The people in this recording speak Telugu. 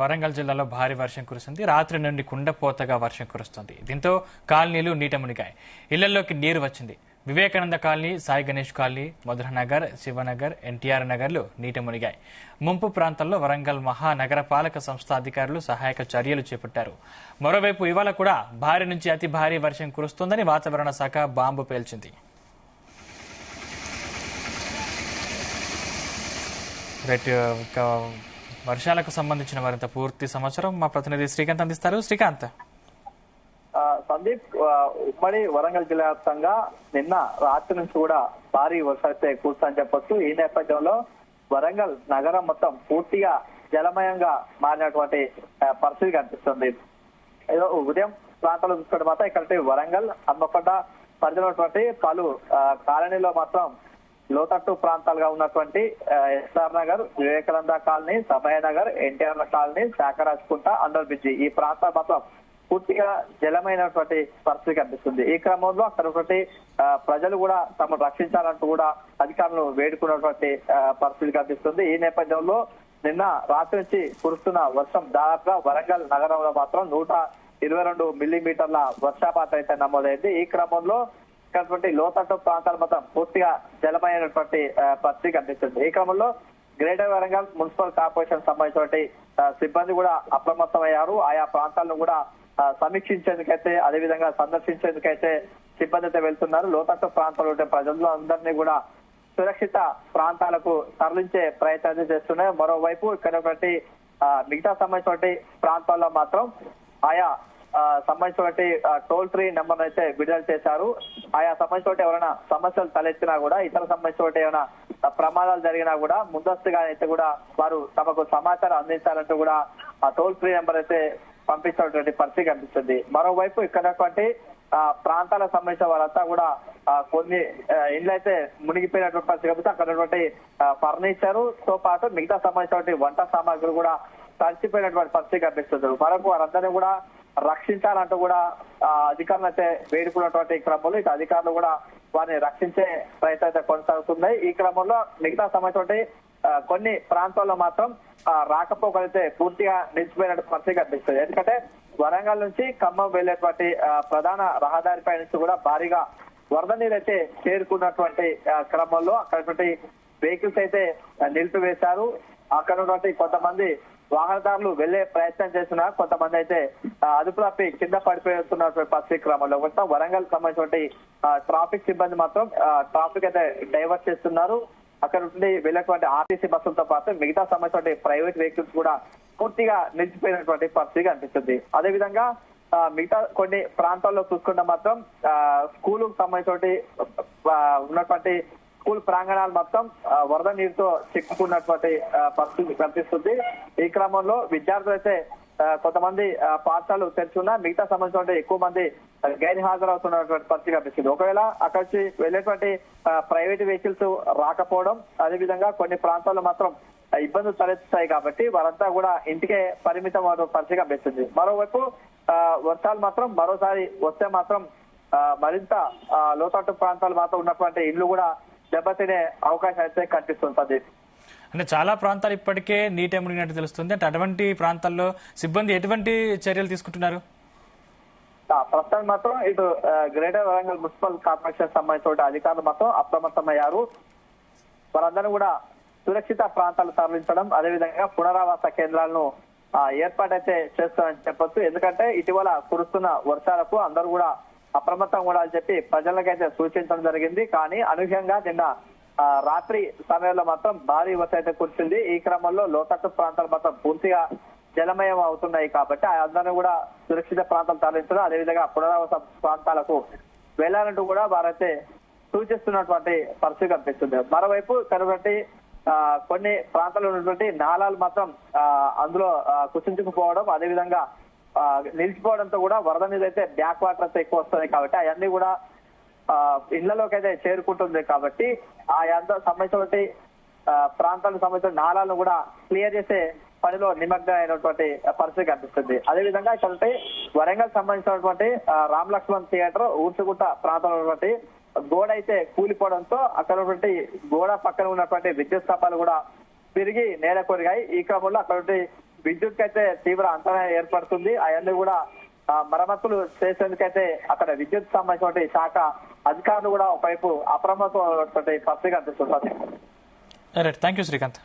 వరంగల్ జిల్లాలో భారీ వర్షం కురుస్తుంది. రాత్రి నుండి కుండపోతగా వర్షం కురుస్తుంది. దీంతో కాలనీలు నీట మునిగాయి. ఇళ్లలోకి నీరు వచ్చింది. వివేకానంద కాలనీ, సాయి గణేష్ కాలనీ, మధురనగర్, శివనగర్, ఎన్టీఆర్ నగర్లు నీట మునిగాయి. ముంపు ప్రాంతాల్లో వరంగల్ మహానగరపాలక సంస్థ అధికారులు సహాయక చర్యలు చేపట్టారు. మరోవైపు ఇవాళ కూడా భారీ నుంచి అతి భారీ వర్షం కురుస్తోందని వాతావరణ శాఖ బాంబు పేల్చింది. వర్షాలకు సంబంధించిన మరింత పూర్తి సమాచారం మా ప్రతినిధి శ్రీకాంత్ అందిస్తారు. శ్రీకాంత్. సందీప్, ఉమ్మడి వరంగల్ జిల్లా వ్యాప్తంగా నిన్న రాత్రి నుంచి కూడా భారీ వర్షాలైతే కురుస్తాయని చెప్పొచ్చు. ఈ నేపథ్యంలో వరంగల్ నగరం మొత్తం పూర్తిగా జలమయంగా మారినటువంటి పరిస్థితి కనిపిస్తుంది. ఉదయం ప్రాంతాల్లో చూసుకుంటే మాత్రం ఇక్కడ వరంగల్, హన్మకొండ పరిధిలోటువంటి పలు కాలనీలో మాత్రం లోతట్టు ప్రాంతాలుగా ఉన్నటువంటి SR Nagar, Vivekananda colony, Samaya Nagar, NTR colony, Shakarajkunta, under bridge ఈ ప్రాంతాలు మాత్రం పూర్తిగా జలమైనటువంటి పరిస్థితి కనిపిస్తుంది. ఈ క్రమంలో అక్కడ ప్రజలు కూడా తమను రక్షించాలంటూ కూడా అధికారులు వేడుకున్నటువంటి పరిస్థితి కనిపిస్తుంది. ఈ నేపథ్యంలో నిన్న రాత్రి నుంచి కురుస్తున్న వర్షం దాదాపుగా వరంగల్ నగరంలో మాత్రం 122 మిల్లీమీటర్ల వర్షపాతం అయితే నమోదైంది. ఈ క్రమంలో ఇక్కడ లోతట్టు ప్రాంతాలు మొత్తం పూర్తిగా జలమైనటువంటి పరిస్థితి కనిపిస్తుంది. ఈ క్రమంలో గ్రేటర్ వరంగల్ మున్సిపల్ కార్పొరేషన్ సంబంధించినటువంటి సిబ్బంది కూడా అప్రమత్తమయ్యారు. ఆయా ప్రాంతాలను కూడా సమీక్షించేందుకైతే, అదేవిధంగా సందర్శించేందుకైతే సిబ్బంది అయితే వెళ్తున్నారు. లోతట్టు ప్రాంతాలు ఉంటే ప్రజల్లో అందరినీ కూడా సురక్షిత ప్రాంతాలకు తరలించే ప్రయత్నం చేస్తున్నాయి. మరోవైపు ఇక్కడ మిగతా సంబంధించినటువంటి ప్రాంతాల్లో మాత్రం ఆయా సంబంధించినటువంటి టోల్ ఫ్రీ నెంబర్ అయితే విడుదల చేశారు. ఆయా సంబంధించిన ఎవరైనా సమస్యలు తలెత్తినా కూడా, ఇతర సంబంధించిన ఏమైనా ప్రమాదాలు జరిగినా కూడా ముందస్తుగా అయితే కూడా వారు తమకు సమాచారం అందించాలంటూ కూడా ఆ టోల్ ఫ్రీ నెంబర్ అయితే పంపించినటువంటి పరిస్థితి కనిపిస్తుంది. మరోవైపు ఇక్కడ ప్రాంతాలకు సంబంధించిన వారంతా కూడా కొన్ని ఇండ్లు అయితే మునిగిపోయినటువంటి పరిస్థితి కనిపిస్తుంది. అక్కడ ఫర్నిచర్ తో పాటు మిగతా సంబంధించినటువంటి వంట సామాగ్రి కూడా తడిచిపోయినటువంటి పరిస్థితి కనిపిస్తుంది. మరొక వారందరినీ కూడా రక్షించాలంటూ కూడా అధికారులు అయితే వేడుకున్నటువంటి క్రమంలో ఇటు అధికారులు కూడా వారిని రక్షించే ప్రయత్నం అయితే కొనసాగుతున్నాయి. ఈ క్రమంలో మిగతా సంబంధించిన కొన్ని ప్రాంతాల్లో మాత్రం రాకపోకలైతే పూర్తిగా నిలిచిపోయినట్టు పరిస్థితి కనిపిస్తుంది. ఎందుకంటే వరంగల్ నుంచి ఖమ్మం వెళ్లేటువంటి ప్రధాన రహదారిపై నుంచి కూడా భారీగా వరద నీరు అయితే చేరుకున్నటువంటి క్రమంలో అక్కడ వెహికల్స్ అయితే నిలిపివేశారు. అక్కడ ఉన్నటువంటి కొంతమంది వాహనదారులు వెళ్లే ప్రయత్నం చేస్తున్నా, కొంతమంది అయితే అదుపు తప్పి కింద పడిపోతున్నటువంటి పరిస్థితి క్రమంలో మొత్తం వరంగల్ సంబంధించిన ట్రాఫిక్ సిబ్బంది మాత్రం ట్రాఫిక్ అయితే డైవర్ట్ చేస్తున్నారు. అక్కడ నుండి వెళ్ళేటువంటి ఆర్టీసీ బస్సులతో పాటు మిగతా సంబంధించిన ప్రైవేట్ వెహికల్స్ కూడా పూర్తిగా నిలిచిపోయినటువంటి పరిస్థితి కనిపిస్తుంది. అదేవిధంగా మిగతా కొన్ని ప్రాంతాల్లో చూసుకుంటే మాత్రం స్కూలుకు సంబంధించిన ఉన్నటువంటి స్కూల్ ప్రాంగణాలు మొత్తం వరద నీరుతో చిక్కుకున్నటువంటి పరిస్థితి కనిపిస్తుంది. ఈ క్రమంలో విద్యార్థులు అయితే కొంతమంది పాఠశాలలు తెరుచున్నా, మిగతా సంబంధించిన ఎక్కువ మంది గైర్ హాజరవుతున్నటువంటి పరిస్థితి కనిపిస్తుంది. ఒకవేళ అక్కడ నుంచి వెళ్ళేటువంటి ప్రైవేట్ వెహికల్స్ రాకపోవడం, అదేవిధంగా కొన్ని ప్రాంతాల్లో మాత్రం ఇబ్బందులు తలెత్తుతాయి కాబట్టి వారంతా కూడా ఇంటికే పరిమితం అవ్వడం పరిస్థితి కనిపిస్తుంది. మరోవైపు వర్షాలు మాత్రం మరోసారి వస్తే మాత్రం మరింత లోతట్టు ప్రాంతాలు మాత్రం ఉన్నటువంటి ఇళ్లు కూడా దెబ్బతినే అవకాశం అయితే కనిపిస్తుంది. అంటే చాలా ప్రాంతాలు ఇప్పటికే నీట మునిగినట్టు తెలుస్తుంది. అంటే అటువంటి ప్రాంతాల్లో సిబ్బంది ఎటువంటి చర్యలు తీసుకుంటున్నారు? ప్రస్తుతం మాత్రం ఇటు గ్రేటర్ వరంగల్ మున్సిపల్ కార్పొరేషన్ సంబంధించిన అధికారులు మాత్రం అప్రమత్తమయ్యారు. వారందరూ కూడా సురక్షిత ప్రాంతాలు తరలించడం, అదేవిధంగా పునరావాస కేంద్రాలను ఏర్పాటైతే చేస్తామని చెప్పొచ్చు. ఎందుకంటే ఇటీవల కురుస్తున్న వర్షాలకు అందరూ కూడా అప్రమత్తం కూడా అని చెప్పి ప్రజలకైతే సూచించడం జరిగింది. కానీ అనూహ్యంగా నిన్న రాత్రి సమయంలో మాత్రం భారీ వర్షం అయితే కురిసింది. ఈ క్రమంలో లోతట్టు ప్రాంతాలు మాత్రం పూర్తిగా జలమయం అవుతున్నాయి కాబట్టి అందరినీ కూడా సురక్షిత ప్రాంతాలు తరలించడం, అదేవిధంగా పునరావాస ప్రాంతాలకు వెళ్లాలంటూ కూడా వారైతే సూచిస్తున్నటువంటి పరిస్థితి కనిపిస్తుంది. మరోవైపు కనుగొట్టి కొన్ని ప్రాంతాల్లో ఉన్నటువంటి నాలాలు మాత్రం అందులో కుసించుకుపోవడం, అదేవిధంగా నిలిచిపోవడంతో కూడా వరద మీద అయితే బ్యాక్ వాటర్ అయితే ఎక్కువ వస్తుంది కాబట్టి అవన్నీ కూడా ఇళ్లలోకి అయితే చేరుకుంటుంది. కాబట్టి ఆయా సంబంధించినటువంటి ప్రాంతాలకు సంబంధించిన నాలాలను కూడా క్లియర్ చేసే పనిలో నిమగ్నం అయినటువంటి పరిస్థితి కనిపిస్తుంది. అదేవిధంగా ఇక్కడ వరంగల్ సంబంధించినటువంటి రామ్ లక్ష్మణ్ థియేటర్, ఊర్చుగుట్ట ప్రాంతంలో ఉన్నటువంటి గోడ అయితే కూలిపోవడంతో అక్కడ ఉన్నటువంటి గోడ పక్కన ఉన్నటువంటి విద్యుత్ స్తంభాలు కూడా తిరిగి నేల కొరిగాయి. ఈ క్రమంలో అక్కడ విద్యుత్ అయితే తీవ్ర అంతరాయం ఏర్పడుతుంది. అవన్నీ కూడా మరమ్మతులు చేసేందుకైతే అక్కడ విద్యుత్ సంబంధించిన శాఖ అధికారులు కూడా ఒకవైపు అప్రమత్తం పరిస్థితి కనిపిస్తుంది. Right, thank you Srikanth.